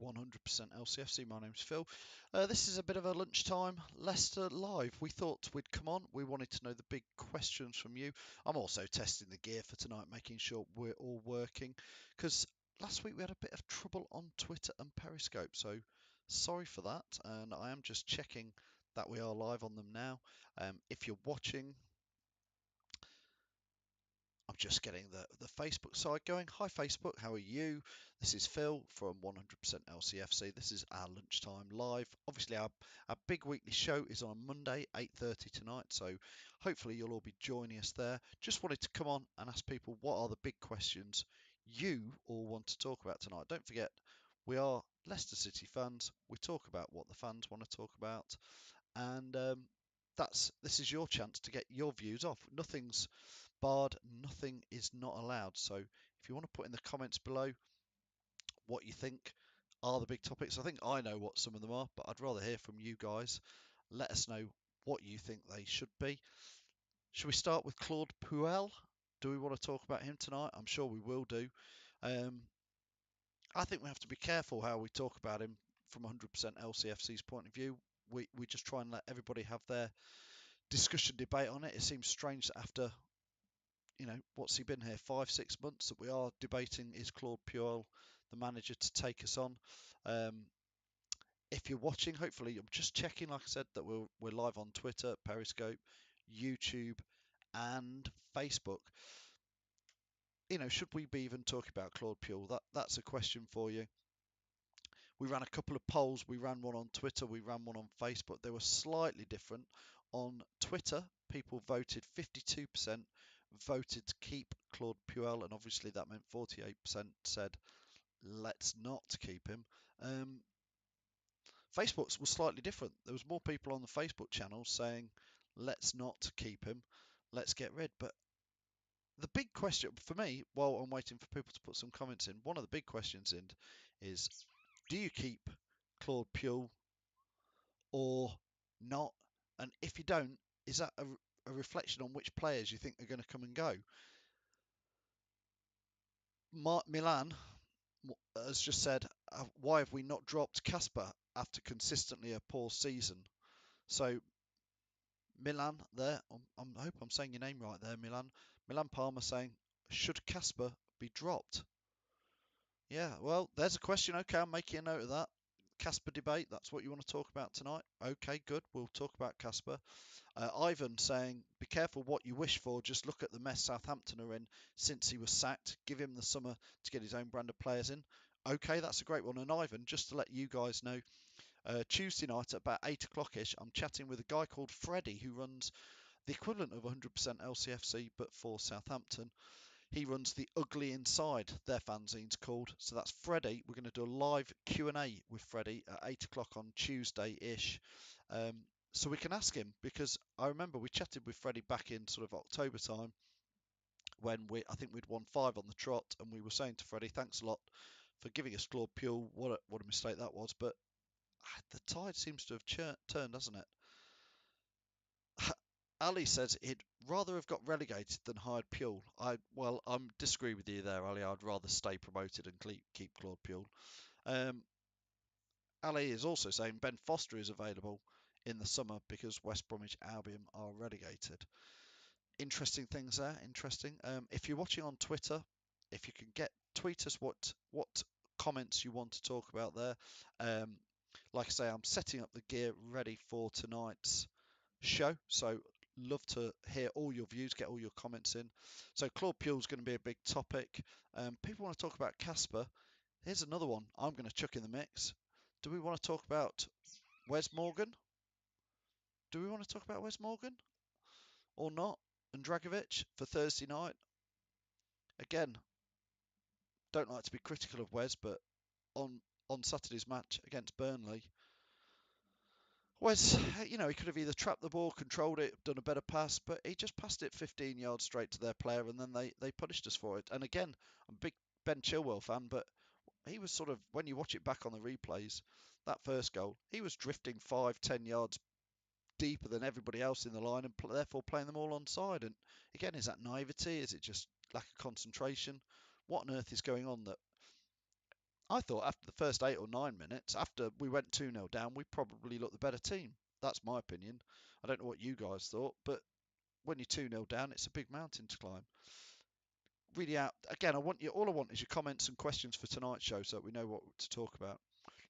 100% LCFC. My name's Phil. This is a bit of a lunchtime Leicester live. We thought we'd come on. We wanted to know the big questions from you. I'm also testing the gear for tonight, making sure we're all working. Because last week we had a bit of trouble on Twitter and Periscope, so sorry for that. And I am just checking that we are live on them now. If you're watching, I'm just getting the Facebook side going. Hi Facebook, how are you? This is Phil from 100% LCFC. This is our lunchtime live. Obviously our big weekly show is on Monday, 8:30 tonight, so hopefully you'll all be joining us there. Just wanted to come on and ask people what are the big questions you all want to talk about tonight. Don't forget, we are Leicester City fans. We talk about what the fans want to talk about, and this is your chance to get your views off. Nothing's barred, nothing is not allowed. So if you want to put in the comments below what you think are the big topics, I think I know what some of them are, but I'd rather hear from you guys. Let us know what you think they should be. Should we start with Claude Puel? Do we want to talk about him tonight? I'm sure we will do. I think we have to be careful how we talk about him from 100% LCFC's point of view. We just try and let everybody have their discussion debate on it. It seems strange that after, what's he been here, 5-6 months, that we are debating is Claude Puel the manager to take us on. If you're watching, hopefully, I'm just checking, like I said, that we're live on Twitter, Periscope, YouTube, and Facebook. Should we be even talking about Claude Puel? That's a question for you. We ran a couple of polls. We ran one on Twitter. We ran one on Facebook. They were slightly different. On Twitter, people voted 52% voted to keep Claude Puel, and obviously that meant 48% said let's not keep him. Facebook was slightly different. There was more people on the Facebook channel saying let's not keep him, let's get rid. But the big question for me, while I'm waiting for people to put some comments in, one of the big questions in is, do you keep Claude Puel or not? And if you don't, is that a reflection on which players you think are going to come and go? Milan has just said, why have we not dropped Casper after consistently a poor season? So Milan there, I hope I'm saying your name right there, Milan Palmer saying, should Casper be dropped? Yeah, well, there's a question. Okay, I'm making a note of that. Casper debate, that's what you want to talk about tonight. Okay, good. We'll talk about Casper. Ivan saying, be careful what you wish for. Just look at the mess Southampton are in since he was sacked. Give him the summer to get his own brand of players in. Okay, that's a great one. And Ivan, just to let you guys know, Tuesday night at about 8 o'clock-ish, I'm chatting with a guy called Freddie who runs the equivalent of 100% LCFC, but for Southampton. He runs the Ugly Inside, their fanzine's called. So that's Freddie. We're going to do a live Q&A with Freddie at 8 o'clock on Tuesday-ish. So we can ask him, because I remember we chatted with Freddie back in sort of October time when I think we'd won 5 on the trot, and we were saying to Freddie, thanks a lot for giving us Claude Puel. What a mistake that was. But the tide seems to have turned, hasn't it? Ali says he'd rather have got relegated than hired Puel. I'm disagree with you there, Ali. I'd rather stay promoted and keep Claude Puel. Ali is also saying Ben Foster is available in the summer because West Bromwich Albion are relegated. Interesting things there. Interesting. If you're watching on Twitter, if you can tweet us what comments you want to talk about there. Like I say, I'm setting up the gear ready for tonight's show, so love to hear all your views, get all your comments in. So Claude Puel is going to be a big topic. People want to talk about Casper. Here's another one I'm going to chuck in the mix. Do we want to talk about Wes Morgan? Do we want to talk about Wes Morgan or not? And Dragovic for Thursday night? Again, don't like to be critical of Wes, but on Saturday's match against Burnley, Wes, he could have either trapped the ball, controlled it, done a better pass, but he just passed it 15 yards straight to their player, and then they punished us for it. And again, I'm a big Ben Chilwell fan, but he was sort of, when you watch it back on the replays, that first goal, he was drifting 5-10 yards deeper than everybody else in the line, and therefore playing them all onside. And again, is that naivety? Is it just lack of concentration? What on earth is going on that I thought after the first 8 or 9 minutes, after we went 2-0 down, we probably looked the better team. That's my opinion. I don't know what you guys thought, but when you're 2-0 down, it's a big mountain to climb. Really out again, all I want is your comments and questions for tonight's show so that we know what to talk about.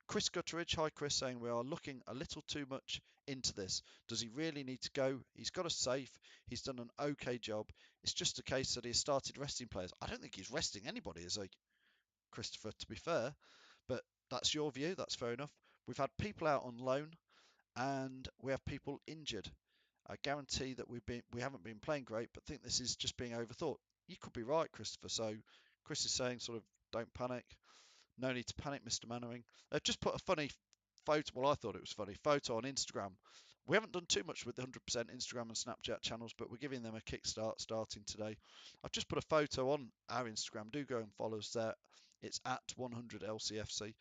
Chris Gutteridge, hi Chris, saying we are looking a little too much into this. Does he really need to go? He's got us safe. He's done an okay job. It's just a case that he has started resting players. I don't think he's resting anybody, is he, Christopher, to be fair? But that's your view. That's fair enough. We've had people out on loan and we have people injured. I guarantee that we haven't been playing great, but think this is just being overthought. You could be right, Christopher. So Chris is saying sort of don't panic. No need to panic, Mr. Mannering. They've just put a funny photo. Well, I thought it was funny photo on Instagram. We haven't done too much with the 100% Instagram and Snapchat channels, but we're giving them a kickstart starting today. I've just put a photo on our Instagram. Do go and follow us there. It's at 100LCFC.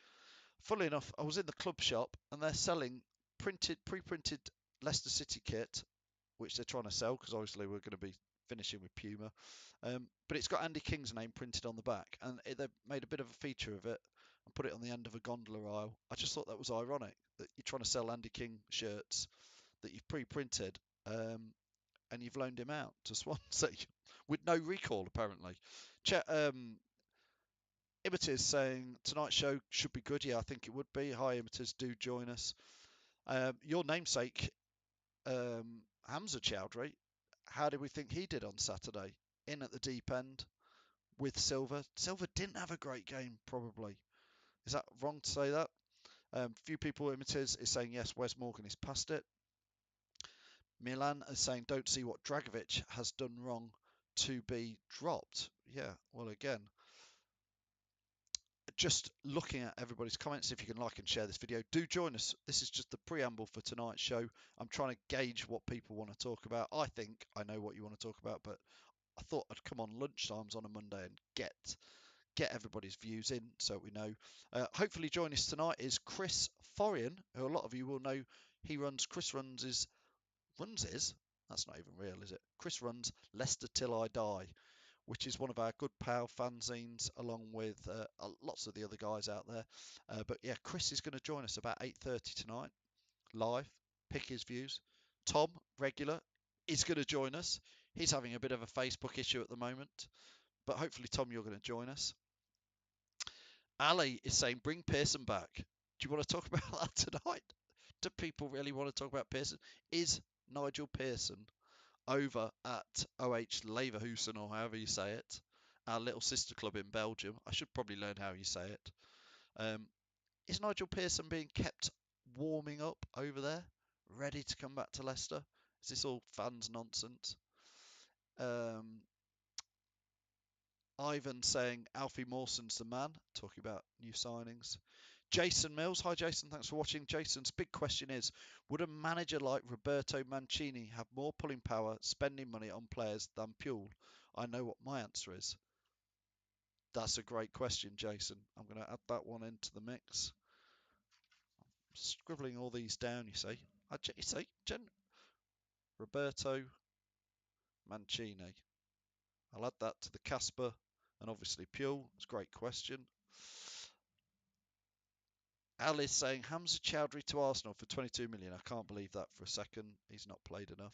Funnily enough, I was in the club shop and they're selling pre-printed Leicester City kit, which they're trying to sell because obviously we're going to be finishing with Puma. But it's got Andy King's name printed on the back, and they've made a bit of a feature of it and put it on the end of a gondola aisle. I just thought that was ironic that you're trying to sell Andy King shirts that you've pre-printed, and you've loaned him out to Swansea with no recall apparently. Imitas saying tonight's show should be good. Yeah, I think it would be. Hi, Imitas, do join us. Your namesake, Hamza Chowdhury, how did we think he did on Saturday? In at the deep end with Silva. Silva didn't have a great game, probably. Is that wrong to say that? Few people, Imitas, is saying yes, Wes Morgan is past it. Milan is saying don't see what Dragovic has done wrong to be dropped. Yeah, well, again, just looking at everybody's comments, if you can like and share this video, do join us. This is just the preamble for tonight's show. I'm trying to gauge what people want to talk about. I think I know what you want to talk about, but I thought I'd come on lunchtimes on a Monday and get everybody's views in so we know. Hopefully join us tonight is Chris Forian, who a lot of you will know. Chris runs his, that's not even real, is it? Chris runs Leicester Till I Die, which is one of our good pal fanzines, along with lots of the other guys out there. But yeah, Chris is going to join us about 8:30 tonight, live, pick his views. Tom, regular, is going to join us. He's having a bit of a Facebook issue at the moment, but hopefully, Tom, you're going to join us. Ali is saying, bring Pearson back. Do you want to talk about that tonight? Do people really want to talk about Pearson? Is Nigel Pearson over at OH Leverkusen, or however you say it, our little sister club in Belgium? I should probably learn how you say it. Is Nigel Pearson being kept warming up over there, ready to come back to Leicester? Is this all fans nonsense? Ivan saying Alfie Mawson's the man, talking about new signings. Jason Mills, hi Jason, thanks for watching. Jason's big question is, would a manager like Roberto Mancini have more pulling power spending money on players than Puel? I know what my answer is. That's a great question, Jason. I'm going to add that one into the mix. I'm scribbling all these down, you see. Roberto Mancini. I'll add that to the Casper and obviously Puel. It's a great question. Al is saying Hamza Chowdhury to Arsenal for 22 million. I can't believe that for a second. He's not played enough.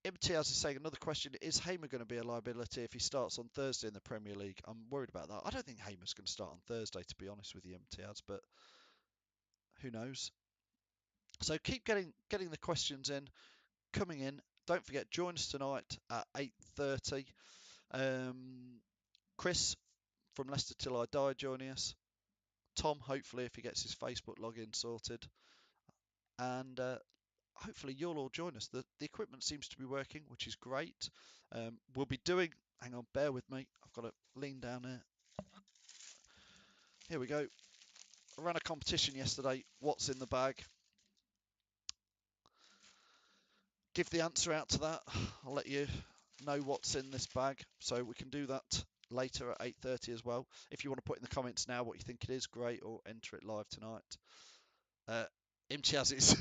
Imtiaz is saying another question. Is Hamer going to be a liability if he starts on Thursday in the Premier League? I'm worried about that. I don't think Hamer's going to start on Thursday, to be honest with you, Imtiaz, but who knows? So keep getting the questions in, coming in. Don't forget, join us tonight at 8:30. Chris from Leicester Till I Die joining us. Tom, hopefully, if he gets his Facebook login sorted. And hopefully you'll all join us. The equipment seems to be working, which is great. We'll be doing, hang on, bear with me. I've got to lean down here. Here we go. I ran a competition yesterday. What's in the bag? Give the answer out to that. I'll let you know what's in this bag. So we can do that later at 8:30 as well. If you want to put in the comments now what you think it is, great, or enter it live tonight. Imtiaz is,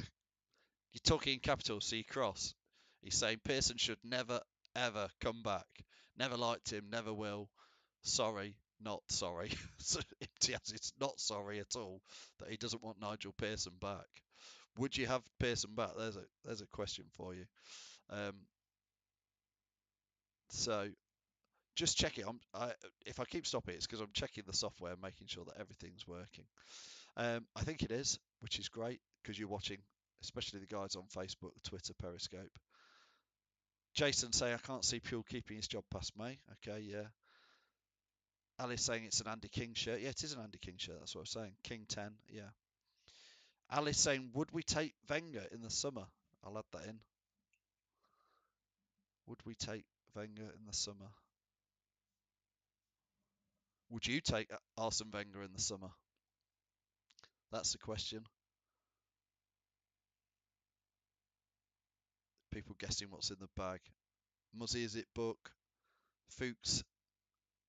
you're talking in capitals, so you cross. He's saying Pearson should never, ever come back. Never liked him, never will. Sorry, not sorry. So Imtiaz is not sorry at all that he doesn't want Nigel Pearson back. Would you have Pearson back? There's a question for you. Um, so just check it. If I keep stopping, it's because I'm checking the software, making sure that everything's working. I think it is, which is great because you're watching, especially the guys on Facebook, Twitter, Periscope. Jason say I can't see Pule keeping his job past May. Okay, yeah. Alice saying it's an Andy King shirt. Yeah, it is an Andy King shirt. That's what I'm saying. King 10. Yeah. Alice saying, would we take Wenger in the summer? I'll add that in. Would we take Wenger in the summer? Would you take Arsene Wenger in the summer? That's the question. People guessing what's in the bag. Muzzy, is it book? Fuchs,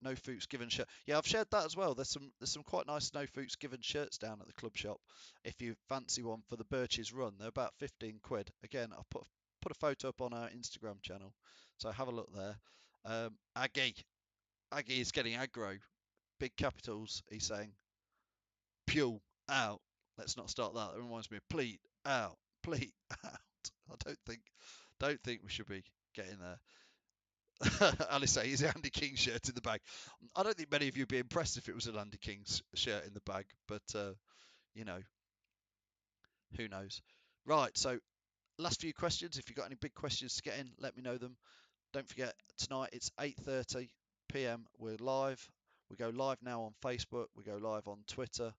no Fuchs given shirt. Yeah, I've shared that as well. There's some quite nice no Fuchs given shirts down at the club shop. If you fancy one for the Birches Run, they're about 15 quid. Again, I'll put a photo up on our Instagram channel, so have a look there. Aggie is getting aggro. Big capitals. He's saying, "Pule out." Let's not start that. That reminds me of pleat out, pleat out. I don't think we should be getting there. Alice say, is Andy King's shirt in the bag? I don't think many of you would be impressed if it was an Andy King's shirt in the bag, but you know, who knows? Right, so last few questions. If you've got any big questions to get in, let me know them. Don't forget, tonight it's 8:30 p.m. We're live. We go live now on Facebook. We go live on Twitter.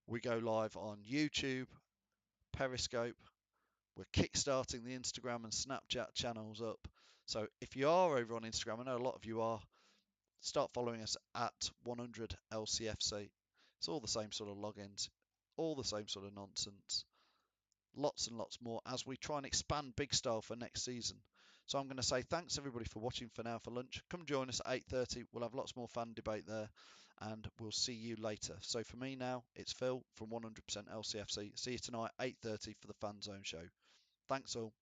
We go live on YouTube, Periscope. We're kickstarting the Instagram and Snapchat channels up. So if you are over on Instagram, I know a lot of you are, start following us at 100LCFC. It's all the same sort of logins, all the same sort of nonsense. Lots and lots more as we try and expand Big Style for next season. So I'm going to say thanks everybody for watching for now for lunch. Come join us at 8:30. We'll have lots more fan debate there, and we'll see you later. So for me now, it's Phil from 100% LCFC. See you tonight 8:30 for the Fanzone show. Thanks all.